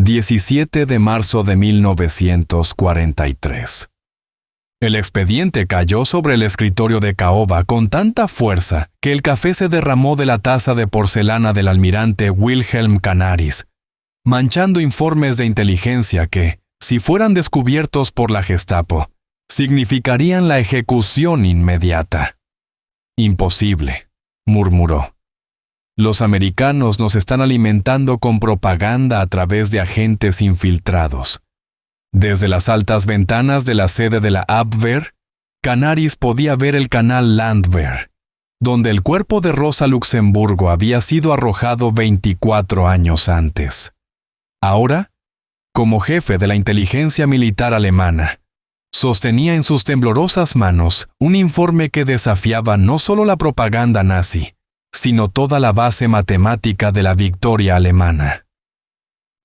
17 de marzo de 1943. El expediente cayó sobre el escritorio de Caoba con tanta fuerza que el café se derramó de la taza de porcelana del almirante Wilhelm Canaris, manchando informes de inteligencia que, si fueran descubiertos por la Gestapo, significarían la ejecución inmediata. Imposible, murmuró. Los americanos nos están alimentando con propaganda a través de agentes infiltrados. Desde las altas ventanas de la sede de la Abwehr, Canaris podía ver el canal Landwehr, donde el cuerpo de Rosa Luxemburgo había sido arrojado 24 años antes. Ahora, como jefe de la inteligencia militar alemana, sostenía en sus temblorosas manos un informe que desafiaba no solo la propaganda nazi, sino toda la base matemática de la victoria alemana.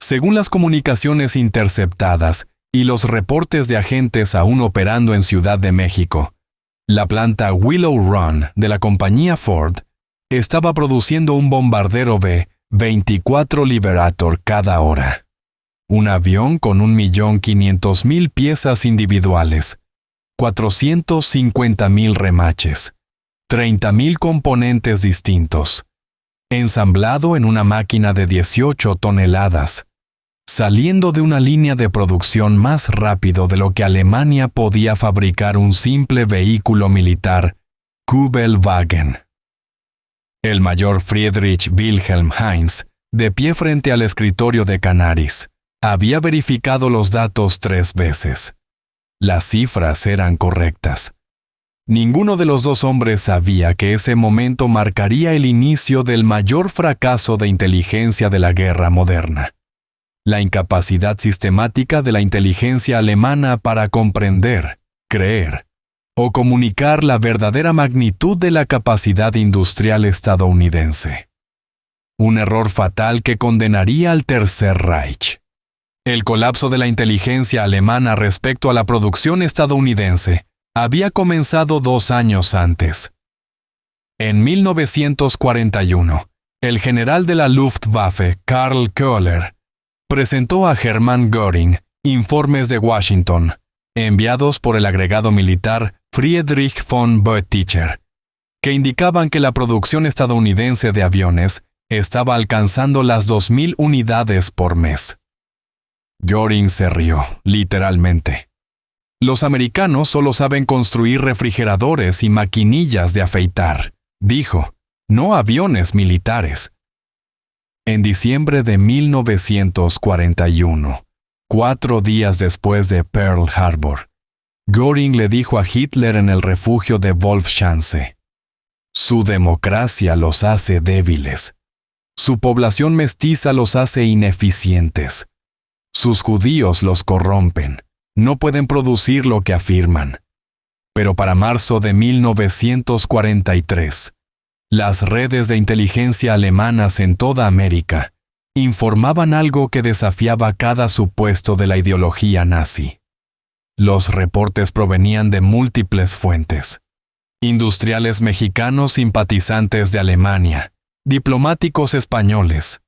Según las comunicaciones interceptadas y los reportes de agentes aún operando en Ciudad de México, la planta Willow Run de la compañía Ford estaba produciendo un bombardero B-24 Liberator cada hora. Un avión con 1.500.000 piezas individuales, 450.000 remaches, 30.000 componentes distintos, ensamblado en una máquina de 18 toneladas, saliendo de una línea de producción más rápido de lo que Alemania podía fabricar un simple vehículo militar, Kübelwagen. El mayor Friedrich Wilhelm Heinz, de pie frente al escritorio de Canaris, había verificado los datos 3 veces. Las cifras eran correctas. Ninguno de los dos hombres sabía que ese momento marcaría el inicio del mayor fracaso de inteligencia de la guerra moderna. La incapacidad sistemática de la inteligencia alemana para comprender, creer o comunicar la verdadera magnitud de la capacidad industrial estadounidense. Un error fatal que condenaría al Tercer Reich. El colapso de la inteligencia alemana respecto a la producción estadounidense había comenzado 2 años antes. En 1941, el general de la Luftwaffe, Karl Köhler, presentó a Hermann Göring informes de Washington, enviados por el agregado militar Friedrich von Boeticher, que indicaban que la producción estadounidense de aviones estaba alcanzando las 2.000 unidades por mes. Göring se rió, literalmente. Los americanos solo saben construir refrigeradores y maquinillas de afeitar, dijo, no aviones militares. En diciembre de 1941, 4 días después de Pearl Harbor, Göring le dijo a Hitler en el refugio de Wolfschanze: su democracia los hace débiles. Su población mestiza los hace ineficientes. Sus judíos los corrompen. No pueden producir lo que afirman. Pero para marzo de 1943, las redes de inteligencia alemanas en toda América informaban algo que desafiaba cada supuesto de la ideología nazi. Los reportes provenían de múltiples fuentes. Industriales mexicanos simpatizantes de Alemania, diplomáticos españoles,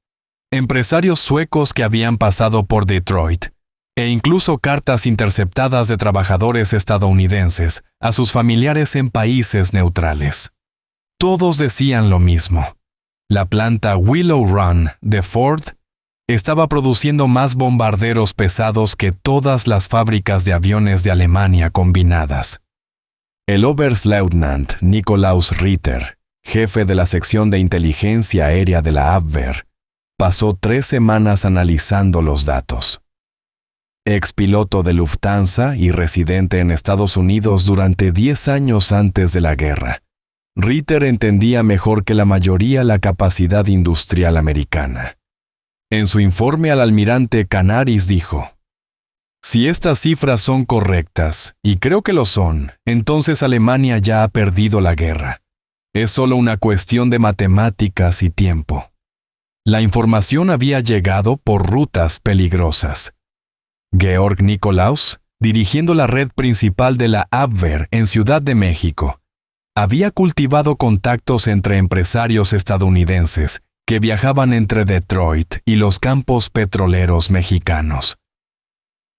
empresarios suecos que habían pasado por Detroit, e incluso cartas interceptadas de trabajadores estadounidenses a sus familiares en países neutrales. Todos decían lo mismo. La planta Willow Run de Ford estaba produciendo más bombarderos pesados que todas las fábricas de aviones de Alemania combinadas. El Oberstleutnant Nikolaus Ritter, jefe de la sección de inteligencia aérea de la Abwehr, pasó 3 semanas analizando los datos. Expiloto de Lufthansa y residente en Estados Unidos durante 10 años antes de la guerra, Ritter entendía mejor que la mayoría la capacidad industrial americana. En su informe al almirante Canaris dijo: si estas cifras son correctas, y creo que lo son, entonces Alemania ya ha perdido la guerra. Es solo una cuestión de matemáticas y tiempo. La información había llegado por rutas peligrosas. Georg Nikolaus, dirigiendo la red principal de la Abwehr en Ciudad de México, había cultivado contactos entre empresarios estadounidenses que viajaban entre Detroit y los campos petroleros mexicanos.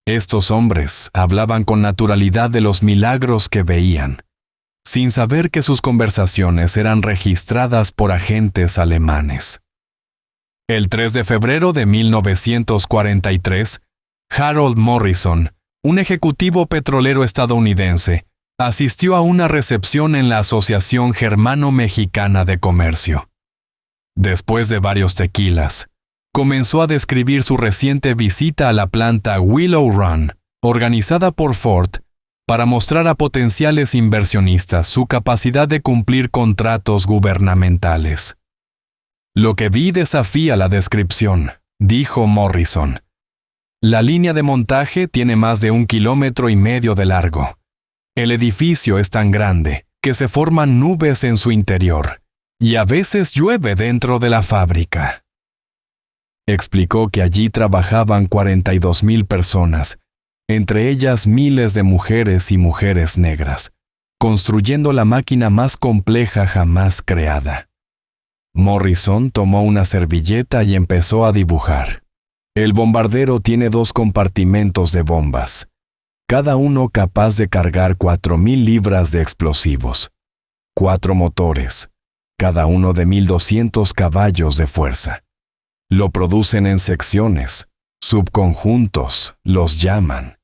Estos hombres hablaban con naturalidad de los milagros que veían, sin saber que sus conversaciones eran registradas por agentes alemanes. El 3 de febrero de 1943, Harold Morrison, un ejecutivo petrolero estadounidense, asistió a una recepción en la Asociación Germano-Mexicana de Comercio. Después de varios tequilas, comenzó a describir su reciente visita a la planta Willow Run, organizada por Ford, para mostrar a potenciales inversionistas su capacidad de cumplir contratos gubernamentales. Lo que vi desafía la descripción, dijo Morrison. La línea de montaje tiene más de 1,5 kilómetros de largo. El edificio es tan grande que se forman nubes en su interior, y a veces llueve dentro de la fábrica. Explicó que allí trabajaban 42,000 personas, entre ellas miles de mujeres y mujeres negras, construyendo la máquina más compleja jamás creada. Morrison tomó una servilleta y empezó a dibujar. El bombardero tiene 2 compartimentos de bombas, cada uno capaz de cargar 4,000 libras de explosivos. 4 motores, cada uno de 1,200 caballos de fuerza. Lo producen en secciones, subconjuntos, los llaman,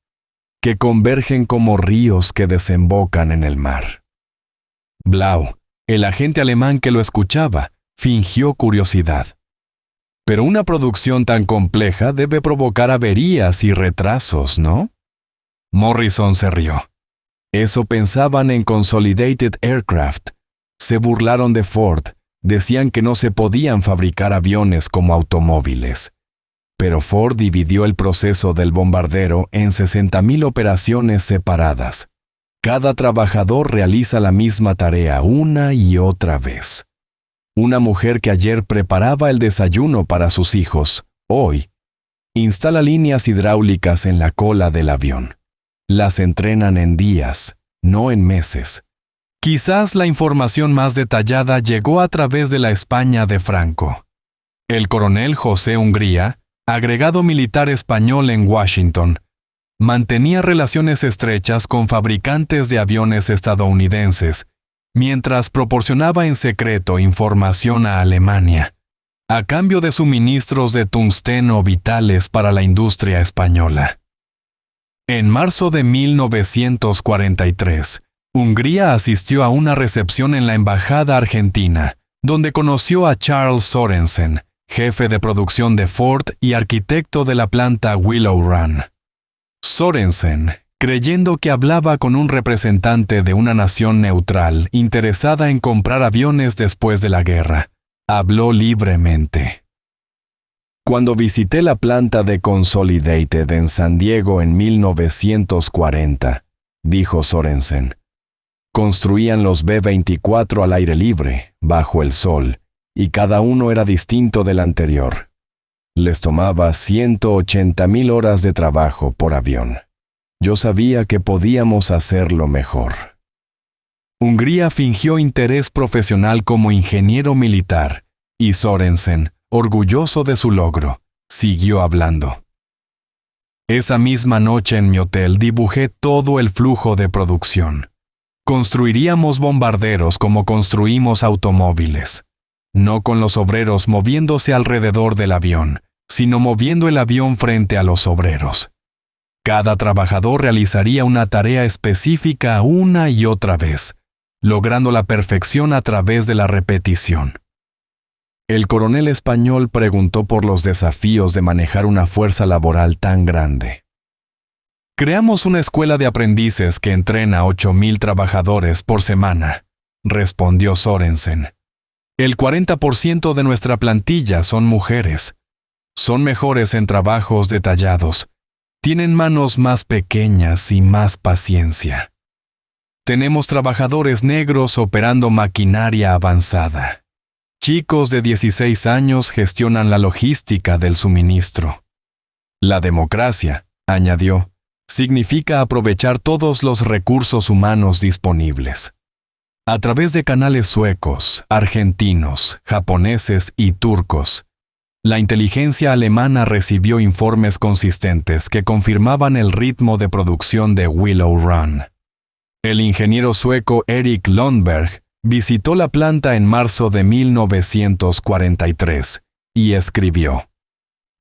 que convergen como ríos que desembocan en el mar. Blau, el agente alemán que lo escuchaba, fingió curiosidad. Pero una producción tan compleja debe provocar averías y retrasos, ¿no? Morrison se rió. Eso pensaban en Consolidated Aircraft. Se burlaron de Ford. Decían que no se podían fabricar aviones como automóviles. Pero Ford dividió el proceso del bombardero en 60,000 operaciones separadas. Cada trabajador realiza la misma tarea una y otra vez. Una mujer que ayer preparaba el desayuno para sus hijos, hoy, instala líneas hidráulicas en la cola del avión. Las entrenan en días, no en meses. Quizás la información más detallada llegó a través de la España de Franco. El coronel José Hungría, agregado militar español en Washington, mantenía relaciones estrechas con fabricantes de aviones estadounidenses, mientras proporcionaba en secreto información a Alemania, a cambio de suministros de tungsteno vitales para la industria española. En marzo de 1943, Hungría asistió a una recepción en la embajada argentina, donde conoció a Charles Sorensen, jefe de producción de Ford y arquitecto de la planta Willow Run. Sorensen, creyendo que hablaba con un representante de una nación neutral interesada en comprar aviones después de la guerra, habló libremente. Cuando visité la planta de Consolidated en San Diego en 1940, dijo Sorensen, construían los B-24 al aire libre, bajo el sol, y cada uno era distinto del anterior. Les tomaba 180,000 horas de trabajo por avión. Yo sabía que podíamos hacerlo mejor. Hungría fingió interés profesional como ingeniero militar, y Sorensen, orgulloso de su logro, siguió hablando. Esa misma noche en mi hotel dibujé todo el flujo de producción. Construiríamos bombarderos como construimos automóviles, no con los obreros moviéndose alrededor del avión, sino moviendo el avión frente a los obreros. Cada trabajador realizaría una tarea específica una y otra vez, logrando la perfección a través de la repetición. El coronel español preguntó por los desafíos de manejar una fuerza laboral tan grande. Creamos una escuela de aprendices que entrena a 8,000 trabajadores por semana, respondió Sorensen. El 40% de nuestra plantilla son mujeres. Son mejores en trabajos detallados. Tienen manos más pequeñas y más paciencia. Tenemos trabajadores negros operando maquinaria avanzada. Chicos de 16 años gestionan la logística del suministro. La democracia, añadió, significa aprovechar todos los recursos humanos disponibles. A través de canales suecos, argentinos, japoneses y turcos, la inteligencia alemana recibió informes consistentes que confirmaban el ritmo de producción de Willow Run. El ingeniero sueco Erik Lundberg visitó la planta en marzo de 1943 y escribió: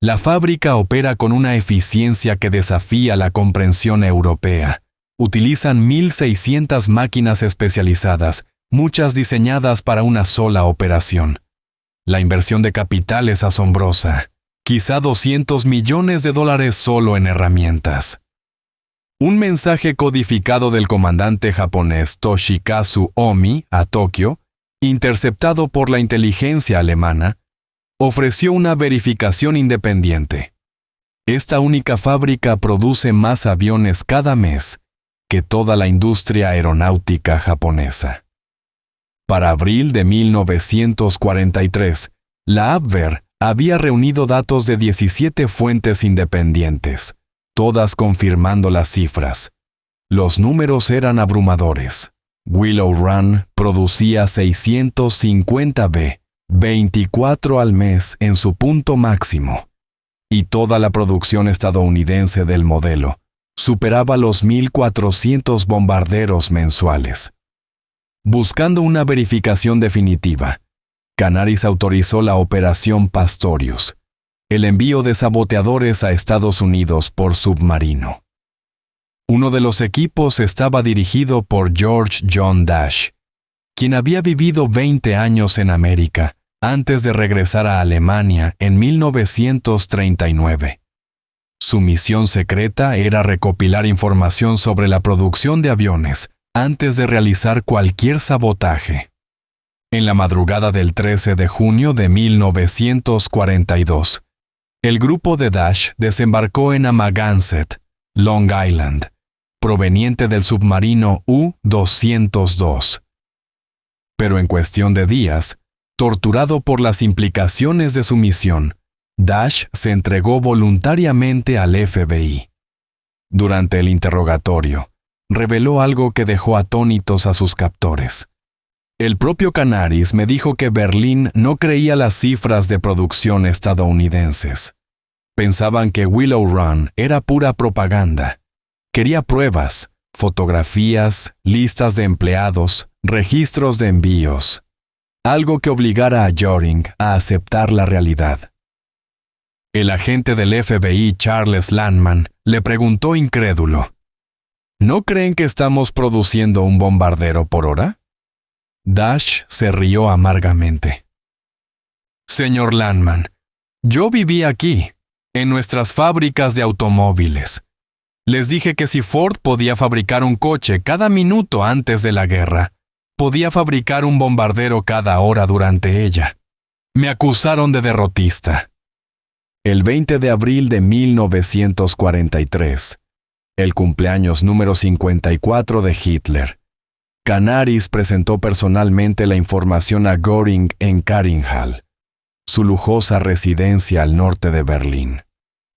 «La fábrica opera con una eficiencia que desafía la comprensión europea. Utilizan 1.600 máquinas especializadas, muchas diseñadas para una sola operación. La inversión de capital es asombrosa, quizá $200 millones solo en herramientas». Un mensaje codificado del comandante japonés Toshikazu Omi a Tokio, interceptado por la inteligencia alemana, ofreció una verificación independiente. Esta única fábrica produce más aviones cada mes que toda la industria aeronáutica japonesa. Para abril de 1943, la Abwehr había reunido datos de 17 fuentes independientes, todas confirmando las cifras. Los números eran abrumadores. Willow Run producía 650 B-24 al mes en su punto máximo, y toda la producción estadounidense del modelo superaba los 1.400 bombarderos mensuales. Buscando una verificación definitiva, Canaris autorizó la Operación Pastorius, el envío de saboteadores a Estados Unidos por submarino. Uno de los equipos estaba dirigido por George John Dash, quien había vivido 20 años en América antes de regresar a Alemania en 1939. Su misión secreta era recopilar información sobre la producción de aviones antes de realizar cualquier sabotaje. En la madrugada del 13 de junio de 1942, el grupo de Dash desembarcó en Amagansett, Long Island, proveniente del submarino U-202. Pero en cuestión de días, torturado por las implicaciones de su misión, Dash se entregó voluntariamente al FBI. Durante el interrogatorio, reveló algo que dejó atónitos a sus captores. El propio Canaris me dijo que Berlín no creía las cifras de producción estadounidenses. Pensaban que Willow Run era pura propaganda. Quería pruebas, fotografías, listas de empleados, registros de envíos. Algo que obligara a Göring a aceptar la realidad. El agente del FBI Charles Landman le preguntó incrédulo: ¿No creen que estamos produciendo un bombardero por hora? Dash se rió amargamente. Señor Landman, yo viví aquí, en nuestras fábricas de automóviles. Les dije que si Ford podía fabricar un coche cada minuto antes de la guerra, podía fabricar un bombardero cada hora durante ella. Me acusaron de derrotista. El 20 de abril de 1943, el cumpleaños número 54 de Hitler, Canaris presentó personalmente la información a Göring en Karinhall, su lujosa residencia al norte de Berlín.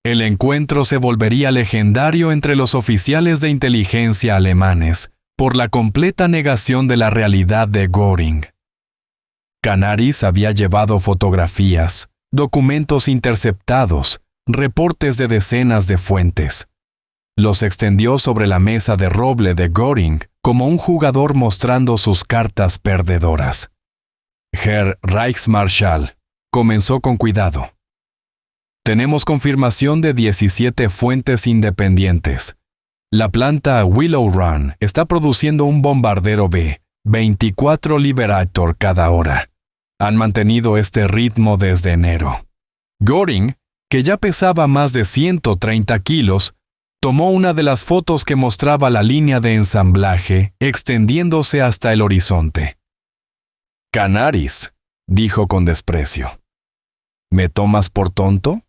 El encuentro se volvería legendario entre los oficiales de inteligencia alemanes por la completa negación de la realidad de Göring. Canaris había llevado fotografías, documentos interceptados, reportes de decenas de fuentes. Los extendió sobre la mesa de roble de Göring como un jugador mostrando sus cartas perdedoras. Herr Reichsmarschall comenzó con cuidado. Tenemos confirmación de 17 fuentes independientes. La planta Willow Run está produciendo un bombardero B-24 Liberator cada hora. Han mantenido este ritmo desde enero. Göring, que ya pesaba más de 130 kilos, tomó una de las fotos que mostraba la línea de ensamblaje extendiéndose hasta el horizonte. Canaris, dijo con desprecio. ¿Me tomas por tonto?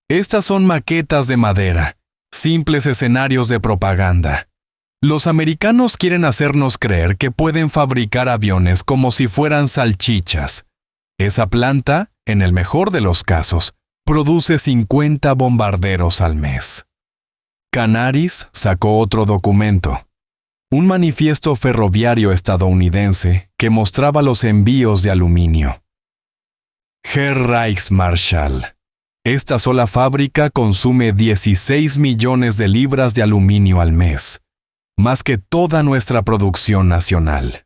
Estas son maquetas de madera, simples escenarios de propaganda. Los americanos quieren hacernos creer que pueden fabricar aviones como si fueran salchichas. Esa planta, en el mejor de los casos, produce 50 bombarderos al mes. Canaris sacó otro documento. un manifiesto ferroviario estadounidense que mostraba los envíos de aluminio. Herr Reichsmarschall, esta sola fábrica consume 16 millones de libras de aluminio al mes, más que toda nuestra producción nacional.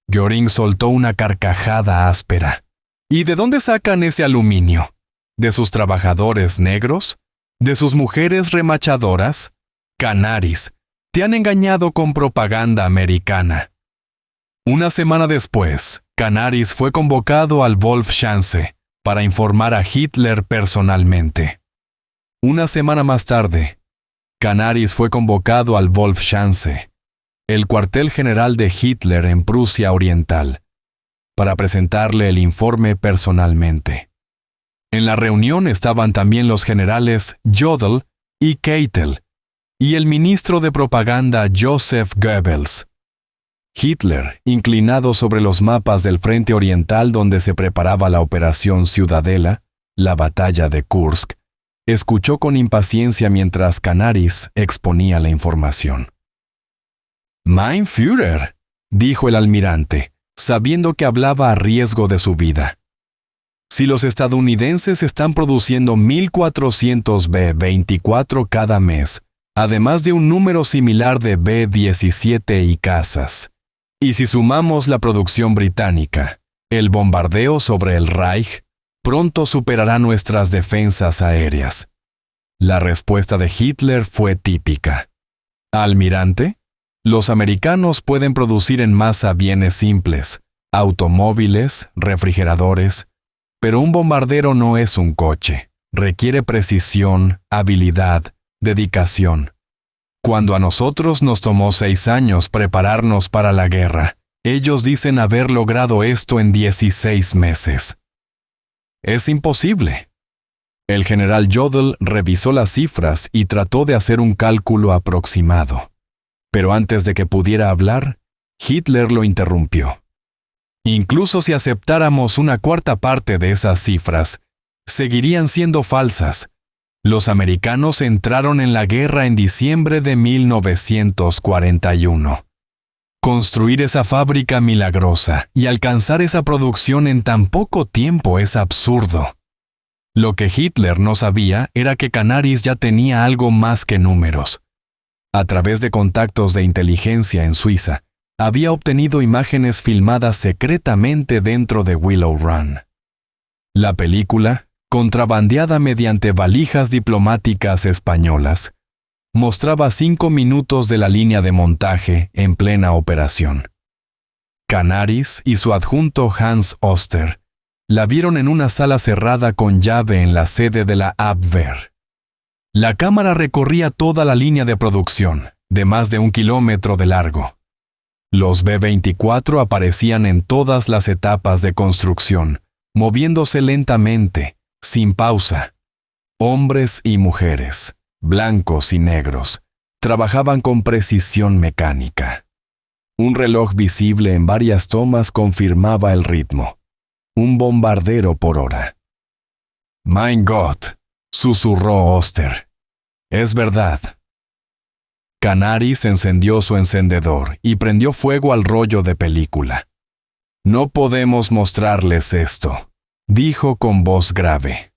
Göring soltó una carcajada áspera. ¿Y de dónde sacan ese aluminio? ¿De sus trabajadores negros? ¿De sus mujeres remachadoras? Canaris, te han engañado con propaganda americana. Una semana después, Canaris fue convocado al Wolfschanze para informar a Hitler personalmente. Una semana más tarde, Canaris fue convocado al Wolfschanze, el cuartel general de Hitler en Prusia Oriental, para presentarle el informe personalmente. En la reunión estaban también los generales Jodl y Keitel y el ministro de propaganda Joseph Goebbels. Hitler, inclinado sobre los mapas del frente oriental donde se preparaba la Operación Ciudadela, la batalla de Kursk, escuchó con impaciencia mientras Canaris exponía la información. «Mein Führer», dijo el almirante, sabiendo que hablaba a riesgo de su vida. «Si los estadounidenses están produciendo 1.400 B-24 cada mes, además de un número similar de B-17 y cazas, y si sumamos la producción británica, el bombardeo sobre el Reich pronto superará nuestras defensas aéreas». La respuesta de Hitler fue típica. «Almirante, los americanos pueden producir en masa bienes simples, automóviles, refrigeradores, pero un bombardero no es un coche. Requiere precisión, habilidad, dedicación. Cuando a nosotros nos tomó 6 años prepararnos para la guerra, ellos dicen haber logrado esto en 16 meses. Es imposible». El general Jodl revisó las cifras y trató de hacer un cálculo aproximado. Pero antes de que pudiera hablar, Hitler lo interrumpió. «Incluso si aceptáramos una cuarta parte de esas cifras, seguirían siendo falsas. Los americanos entraron en la guerra en diciembre de 1941. Construir esa fábrica milagrosa y alcanzar esa producción en tan poco tiempo es absurdo». Lo que Hitler no sabía era que Canaris ya tenía algo más que números. A través de contactos de inteligencia en Suiza, había obtenido imágenes filmadas secretamente dentro de Willow Run. La película, contrabandeada mediante valijas diplomáticas españolas, mostraba 5 minutos de la línea de montaje en plena operación. Canaris y su adjunto Hans Oster la vieron en una sala cerrada con llave en la sede de la Abwehr. La cámara recorría toda la línea de producción, de más de 1 kilómetro de largo. Los B-24 aparecían en todas las etapas de construcción, moviéndose lentamente, sin pausa. Hombres y mujeres, blancos y negros, trabajaban con precisión mecánica. Un reloj visible en varias tomas confirmaba el ritmo. Un bombardero por hora. «Mein Gott», susurró Oster. «Es verdad». Canaris encendió su encendedor y prendió fuego al rollo de película. «No podemos mostrarles esto», dijo con voz grave.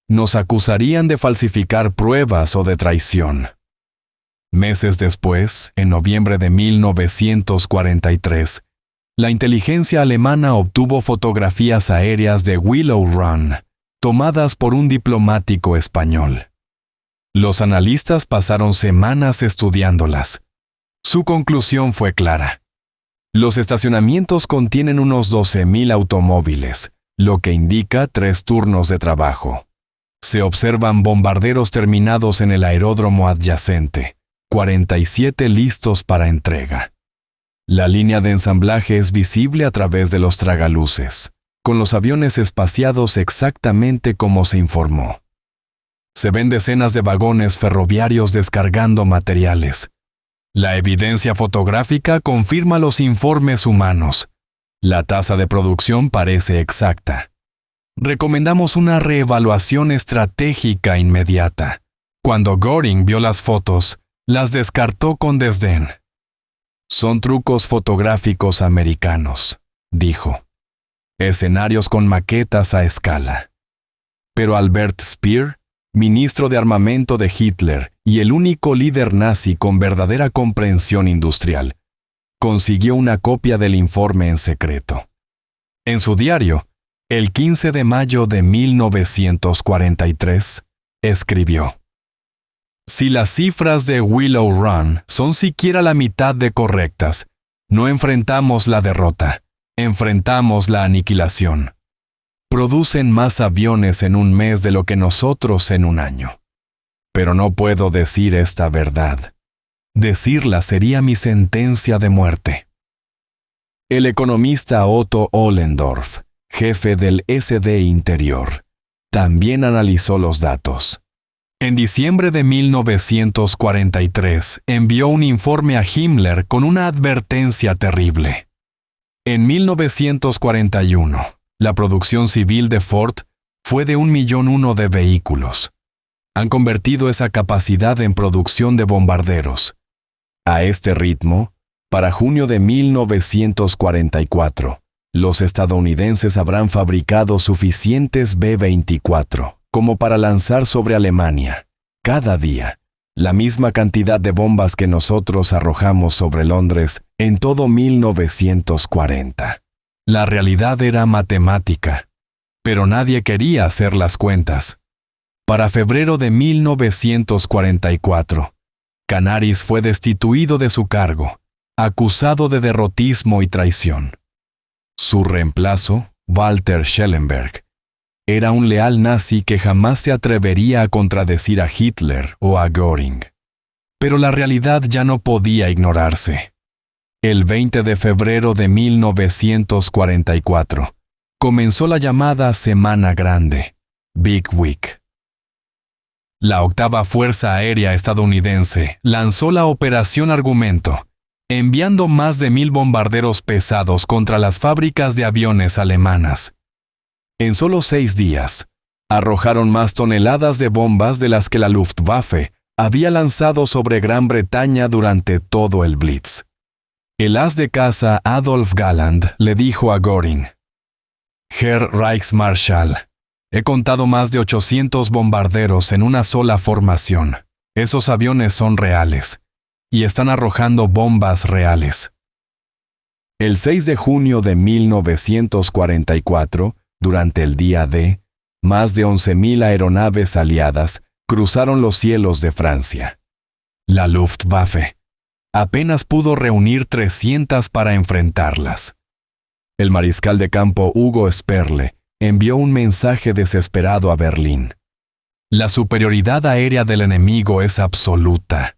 «Nos acusarían de falsificar pruebas o de traición». Meses después, en noviembre de 1943, la inteligencia alemana obtuvo fotografías aéreas de Willow Run, tomadas por un diplomático español. Los analistas pasaron semanas estudiándolas. Su conclusión fue clara. Los estacionamientos contienen unos 12,000 automóviles, lo que indica 3 turnos de trabajo. Se observan bombarderos terminados en el aeródromo adyacente, 47 listos para entrega. La línea de ensamblaje es visible a través de los tragaluces, con los aviones espaciados exactamente como se informó. Se ven decenas de vagones ferroviarios descargando materiales. La evidencia fotográfica confirma los informes humanos. La tasa de producción parece exacta. Recomendamos una reevaluación estratégica inmediata. Cuando Göring vio las fotos, las descartó con desdén. Son trucos fotográficos americanos, dijo. Escenarios con maquetas a escala. Pero Albert Speer, ministro de armamento de Hitler y el único líder nazi con verdadera comprensión industrial, consiguió una copia del informe en secreto. En su diario, el 15 de mayo de 1943, escribió: Si las cifras de Willow Run son siquiera la mitad de correctas, no enfrentamos la derrota, enfrentamos la aniquilación. Producen más aviones en un mes de lo que nosotros en un año. Pero no puedo decir esta verdad. Decirla sería mi sentencia de muerte. El economista Otto Ollendorf, jefe del SD Interior, también analizó los datos. En diciembre de 1943 envió un informe a Himmler con una advertencia terrible. En 1941, la producción civil de Ford fue de 1,1 millones de vehículos. Han convertido esa capacidad en producción de bombarderos. A este ritmo, para junio de 1944, los estadounidenses habrán fabricado suficientes B-24 como para lanzar sobre Alemania, cada día, la misma cantidad de bombas que nosotros arrojamos sobre Londres en todo 1940. La realidad era matemática, pero nadie quería hacer las cuentas. Para febrero de 1944, Canaris fue destituido de su cargo, acusado de derrotismo y traición. Su reemplazo, Walter Schellenberg, era un leal nazi que jamás se atrevería a contradecir a Hitler o a Göring. Pero la realidad ya no podía ignorarse. El 20 de febrero de 1944, comenzó la llamada Semana Grande, Big Week. La octava Fuerza Aérea estadounidense lanzó la Operación Argumento, enviando más de 1,000 bombarderos pesados contra las fábricas de aviones alemanas. En solo 6 días, arrojaron más toneladas de bombas de las que la Luftwaffe había lanzado sobre Gran Bretaña durante todo el Blitz. El as de caza Adolf Galland le dijo a Göring: Herr Reichsmarschall, he contado más de 800 bombarderos en una sola formación. Esos aviones son reales y están arrojando bombas reales. El 6 de junio de 1944, durante el día D, más de 11,000 aeronaves aliadas cruzaron los cielos de Francia. La Luftwaffe apenas pudo reunir 300 para enfrentarlas. El mariscal de campo Hugo Sperle envió un mensaje desesperado a Berlín. La superioridad aérea del enemigo es absoluta.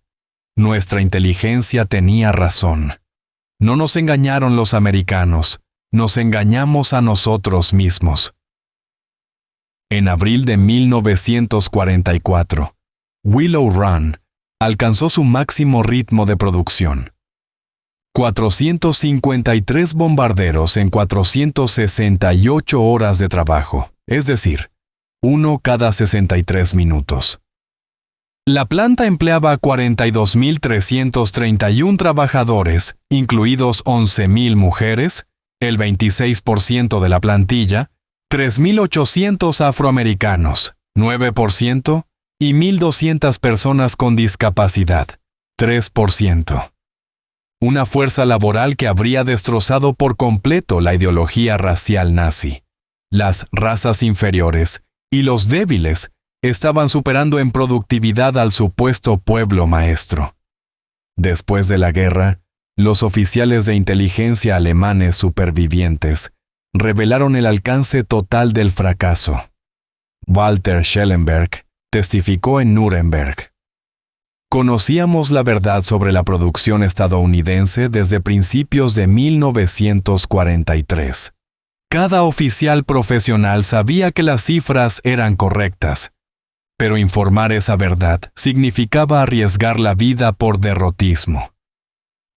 Nuestra inteligencia tenía razón. No nos engañaron los americanos, nos engañamos a nosotros mismos. En abril de 1944, Willow Run alcanzó su máximo ritmo de producción. 453 bombarderos en 468 horas de trabajo, es decir, uno cada 63 minutos. La planta empleaba 42,331 trabajadores, incluidos 11,000 mujeres, el 26% de la plantilla, 3,800 afroamericanos, 9%, y 1,200 personas con discapacidad, 3%. Una fuerza laboral que habría destrozado por completo la ideología racial nazi. Las razas inferiores y los débiles estaban superando en productividad al supuesto pueblo maestro. Después de la guerra, los oficiales de inteligencia alemanes supervivientes revelaron el alcance total del fracaso. Walter Schellenberg testificó en Nuremberg: Conocíamos la verdad sobre la producción estadounidense desde principios de 1943. Cada oficial profesional sabía que las cifras eran correctas, pero informar esa verdad significaba arriesgar la vida por derrotismo.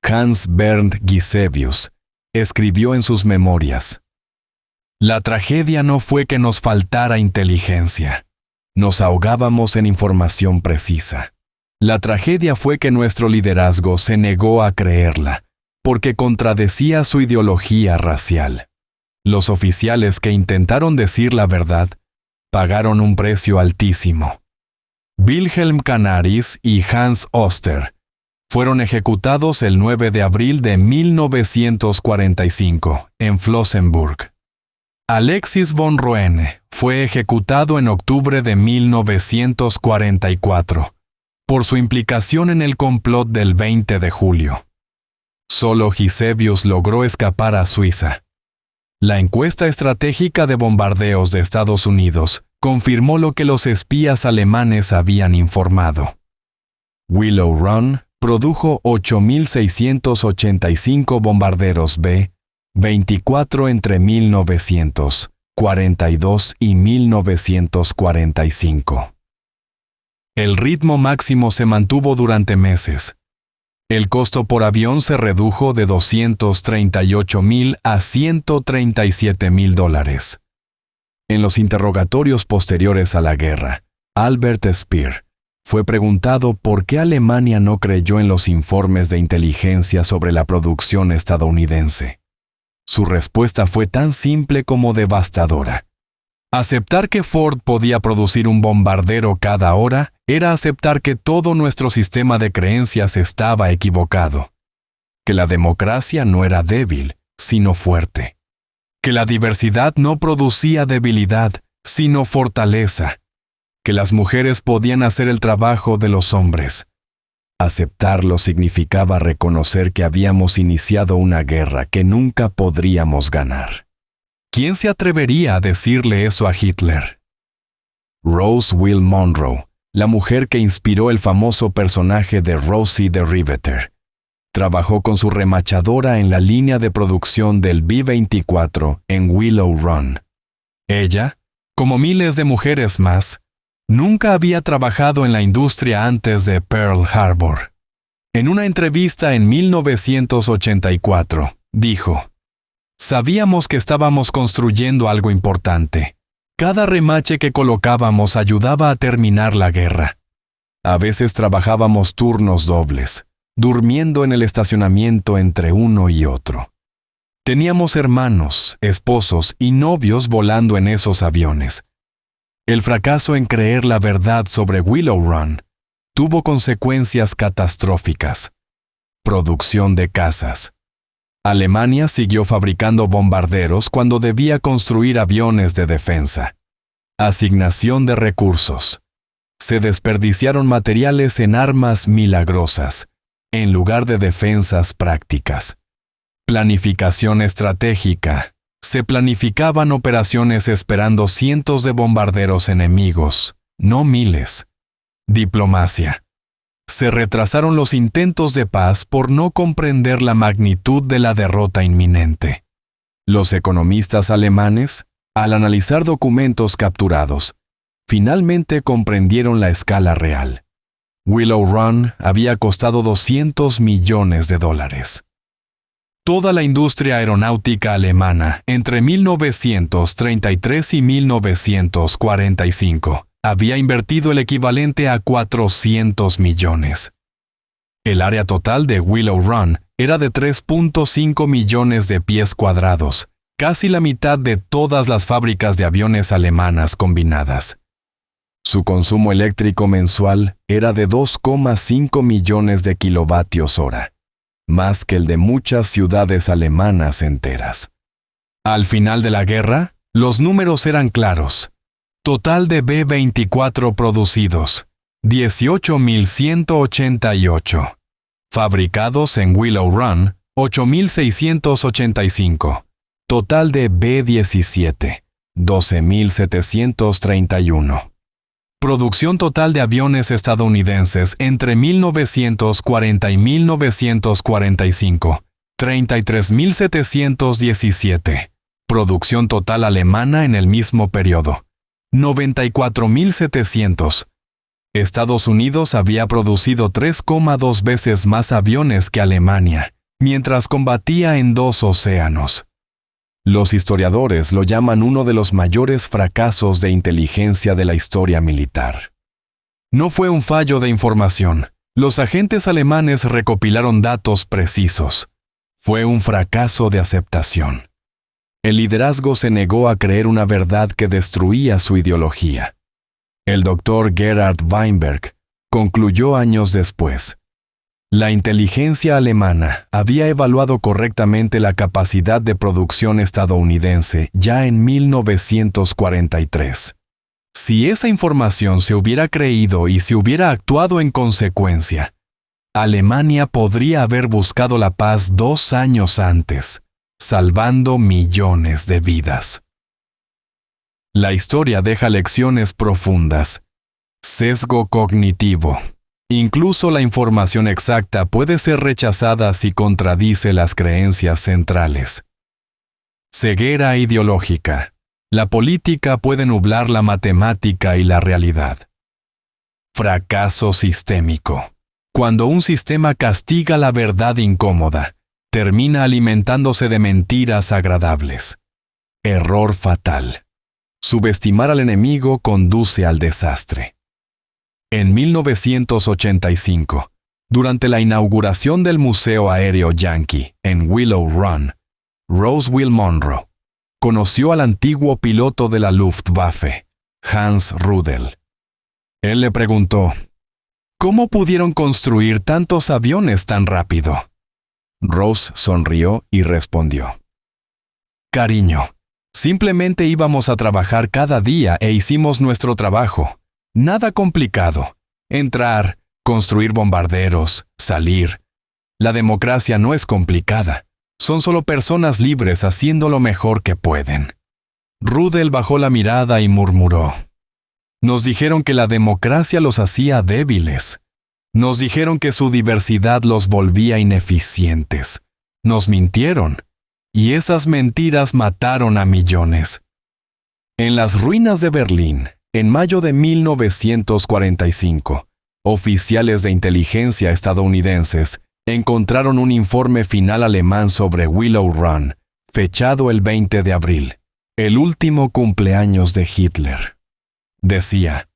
Hans Bernd Gisevius escribió en sus memorias: La tragedia no fue que nos faltara inteligencia. Nos ahogábamos en información precisa. La tragedia fue que nuestro liderazgo se negó a creerla, porque contradecía su ideología racial. Los oficiales que intentaron decir la verdad pagaron un precio altísimo. Wilhelm Canaris y Hans Oster fueron ejecutados el 9 de abril de 1945 en Flossenbürg. Alexis von Roene fue ejecutado en octubre de 1944 por su implicación en el complot del 20 de julio. Solo Gisevius logró escapar a Suiza. La encuesta estratégica de bombardeos de Estados Unidos confirmó lo que los espías alemanes habían informado. Willow Run produjo 8.685 bombarderos B-24 entre 1942 y 1945. El ritmo máximo se mantuvo durante meses. El costo por avión se redujo de $238,000 a $137,000. En los interrogatorios posteriores a la guerra, Albert Speer fue preguntado por qué Alemania no creyó en los informes de inteligencia sobre la producción estadounidense. Su respuesta fue tan simple como devastadora. Aceptar que Ford podía producir un bombardero cada hora era aceptar que todo nuestro sistema de creencias estaba equivocado, que la democracia no era débil, sino fuerte, que la diversidad no producía debilidad, sino fortaleza, que las mujeres podían hacer el trabajo de los hombres. Aceptarlo significaba reconocer que habíamos iniciado una guerra que nunca podríamos ganar. ¿Quién se atrevería a decirle eso a Hitler? Rose Will Monroe, la mujer que inspiró el famoso personaje de Rosie the Riveter, trabajó con su remachadora en la línea de producción del B-24 en Willow Run. Ella, como miles de mujeres más, nunca había trabajado en la industria antes de Pearl Harbor. En una entrevista en 1984, dijo: «Sabíamos que estábamos construyendo algo importante. Cada remache que colocábamos ayudaba a terminar la guerra. A veces trabajábamos turnos dobles, durmiendo en el estacionamiento entre uno y otro. Teníamos hermanos, esposos y novios volando en esos aviones. El fracaso en creer la verdad sobre Willow Run tuvo consecuencias catastróficas. Producción de casas. Alemania siguió fabricando bombarderos cuando debía construir aviones de defensa. Asignación de recursos. Se desperdiciaron materiales en armas milagrosas, en lugar de defensas prácticas. Planificación estratégica. Se planificaban operaciones esperando cientos de bombarderos enemigos, no miles. Diplomacia. Se retrasaron los intentos de paz por no comprender la magnitud de la derrota inminente. Los economistas alemanes, al analizar documentos capturados, finalmente comprendieron la escala real. Willow Run había costado $200 millones. Toda la industria aeronáutica alemana entre 1933 y 1945 había invertido el equivalente a $400 millones. El área total de Willow Run era de 3.5 millones de pies cuadrados, casi la mitad de todas las fábricas de aviones alemanas combinadas. Su consumo eléctrico mensual era de 2,5 millones de kilovatios hora, más que el de muchas ciudades alemanas enteras. Al final de la guerra, los números eran claros. Total de B-24 producidos, 18.188. Fabricados en Willow Run, 8.685. Total de B-17, 12.731. Producción total de aviones estadounidenses entre 1940 y 1945, 33.717. Producción total alemana en el mismo periodo, 94.700. Estados Unidos había producido 3,2 veces más aviones que Alemania, mientras combatía en 2 océanos. Los historiadores lo llaman uno de los mayores fracasos de inteligencia de la historia militar. No fue un fallo de información. Los agentes alemanes recopilaron datos precisos. Fue un fracaso de aceptación. El liderazgo se negó a creer una verdad que destruía su ideología. El doctor Gerhard Weinberg concluyó años después: la inteligencia alemana había evaluado correctamente la capacidad de producción estadounidense ya en 1943. Si esa información se hubiera creído y se hubiera actuado en consecuencia, Alemania podría haber buscado la paz 2 años antes, salvando millones de vidas. La historia deja lecciones profundas. Sesgo cognitivo. Incluso la información exacta puede ser rechazada si contradice las creencias centrales. Ceguera ideológica. La política puede nublar la matemática y la realidad. Fracaso sistémico. Cuando un sistema castiga la verdad incómoda, termina alimentándose de mentiras agradables. Error fatal. Subestimar al enemigo conduce al desastre. En 1985, durante la inauguración del Museo Aéreo Yankee en Willow Run, Roswell Monroe conoció al antiguo piloto de la Luftwaffe, Hans Rudel. Él le preguntó: ¿cómo pudieron construir tantos aviones tan rápido? Rose sonrió y respondió: cariño, simplemente íbamos a trabajar cada día e hicimos nuestro trabajo. Nada complicado. Entrar, construir bombarderos, salir. La democracia no es complicada. Son solo personas libres haciendo lo mejor que pueden. Rudel bajó la mirada y murmuró: nos dijeron que la democracia los hacía débiles. Nos dijeron que su diversidad los volvía ineficientes. Nos mintieron. Y esas mentiras mataron a millones. En las ruinas de Berlín, en mayo de 1945, oficiales de inteligencia estadounidenses encontraron un informe final alemán sobre Willow Run, fechado el 20 de abril, el último cumpleaños de Hitler. Decía: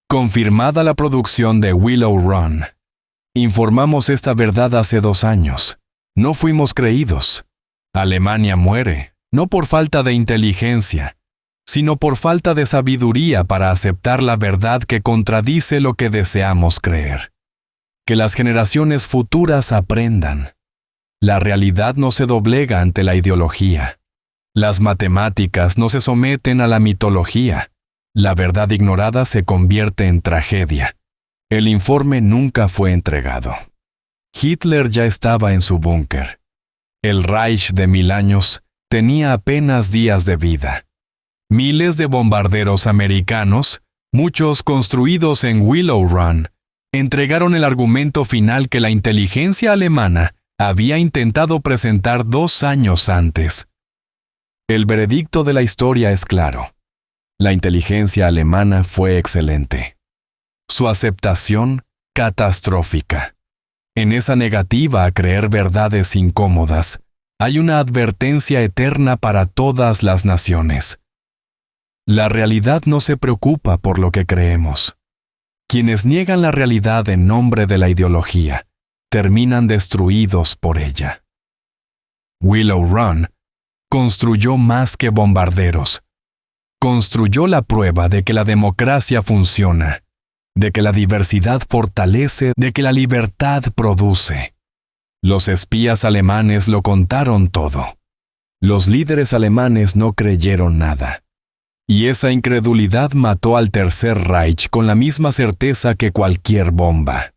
confirmada la producción de Willow Run. Informamos esta verdad hace 2 años. No fuimos creídos. Alemania muere, no por falta de inteligencia, sino por falta de sabiduría para aceptar la verdad que contradice lo que deseamos creer. Que las generaciones futuras aprendan. La realidad no se doblega ante la ideología. Las matemáticas no se someten a la mitología. La verdad ignorada se convierte en tragedia. El informe nunca fue entregado. Hitler ya estaba en su búnker. El Reich de 1000 años tenía apenas días de vida. Miles de bombarderos americanos, muchos construidos en Willow Run, entregaron el argumento final que la inteligencia alemana había intentado presentar 2 años antes. El veredicto de la historia es claro. La inteligencia alemana fue excelente. Su aceptación, catastrófica. En esa negativa a creer verdades incómodas, hay una advertencia eterna para todas las naciones. La realidad no se preocupa por lo que creemos. Quienes niegan la realidad en nombre de la ideología, terminan destruidos por ella. Willow Run construyó más que bombarderos. Construyó la prueba de que la democracia funciona, de que la diversidad fortalece, de que la libertad produce. Los espías alemanes lo contaron todo. Los líderes alemanes no creyeron nada. Y esa incredulidad mató al Tercer Reich con la misma certeza que cualquier bomba.